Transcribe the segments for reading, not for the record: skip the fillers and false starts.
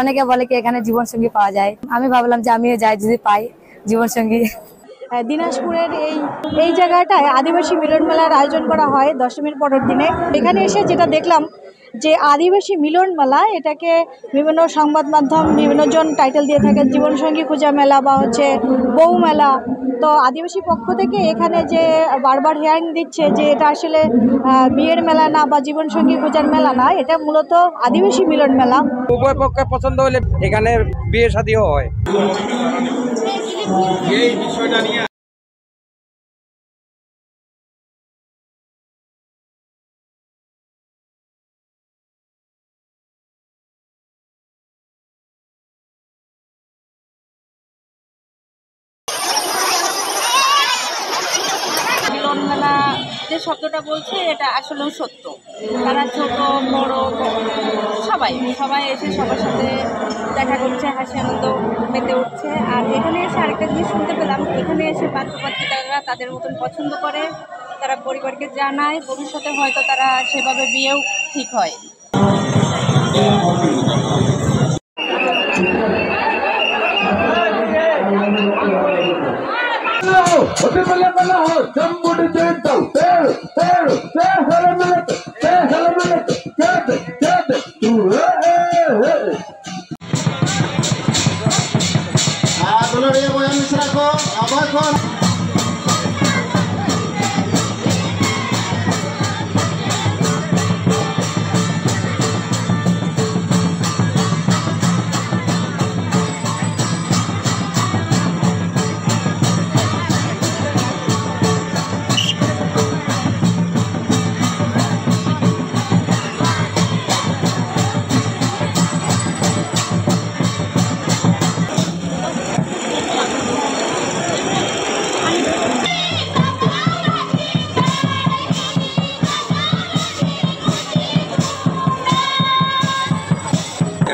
অনেকে বলে কি এখানে জীবন সঙ্গী পাওয়া যায়, আমি ভাবলাম যে আমিও যাই যদি পাই জীবন সঙ্গী। দিনাজপুরের এই জায়গাটায় আদিবাসী মিলন মেলার আয়োজন করা হয় দশমীর পরের দিনে। এখানে এসে যেটা দেখলাম যে আদিবাসী মিলন মেলা, এটাকে বিভিন্ন সংবাদ মাধ্যম বিভিন্নজন টাইটেল দিয়ে থাকে জীবনসঙ্গী খোঁজা মেলা বা হচ্ছে বউ মেলা। তো আদিবাসী পক্ষ থেকে এখানে যে বারবার হিয়ারিং দিচ্ছে যে এটা আসলে বিয়ের মেলা না বা জীবনসঙ্গী খোঁজার মেলা না, এটা মূলত আদিবাসী মিলন মেলা। উভয় পক্ষে পছন্দ হলে এখানে বিয়ে শাদীও হয়। এই বিষয়টা নিয়ে মিলন মেলা যে শব্দটা বলছে এটা আসলেও সত্য। তারা ছোট বড় সবাই এসে সবার সাথে দেখা করছে, হাসি আনন্দ মেতে উঠছে। আর এখানে এসে আরেকটা জিনিস শুনতে পেলাম, এখানে এসে পাত্রপাত্রিকারা তাদের মতন পছন্দ করে, তারা পরিবারকে জানায়, ভবিষ্যতে হয়তো তারা সেভাবে বিয়েও ঠিক হয়।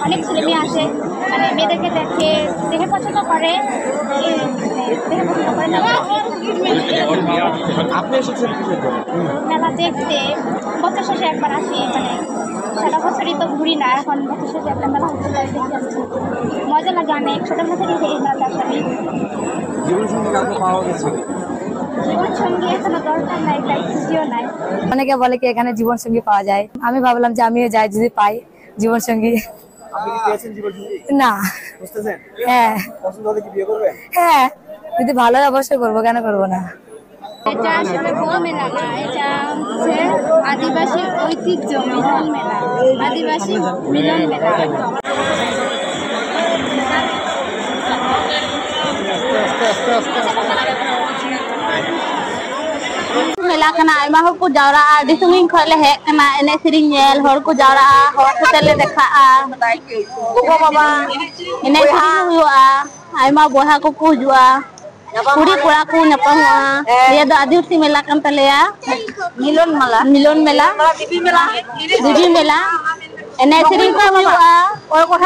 অনেক ছেলে মেয়ে আসে, মানে মেয়েদেরকে দেখে পছন্দ করে, মেলা দেখতে বছর শেষে একবার আসি, মানে সারা বছরই তো ঘুরি না, এখন বছর শেষে একটা মেলা হচ্ছে তাই দেখতে আসছি, মজা লাগে অনেক। ছোটোবেলা থেকে এই মেলাটা আসলে জীবনসঙ্গী এখনো দরকার নাই, তাই খুশিও নাই। অনেকে বলে কি এখানে জীবন সঙ্গী পাওয়া যায়, আমি ভাবলাম যে আমিও যাই যদি পাই জীবন সঙ্গী। না হ্যাঁ হ্যাঁ, যদি ভালো হয় অবশ্যই করবো, কেন করবো না। এটা আসলে বউ মেলা না, এটা হচ্ছে আদিবাসী ঐতিহ্য মিলন মেলা, আদিবাসী মিলন মেলা। मेला आयमा हर को जावरा दिसुंगिन खले हे कना एने सिरिंग नेल हर को जावरा हर खतले देखा गोगो बाबा एने सिरिंग हुआ आयमा बोहा को हुआ कुड़ी कोड़ा को नपहुआ। ये दो आदिवासी मेला कन तलेया मिलन मेला दिबी मेला एने सिरिंग को हुआ और को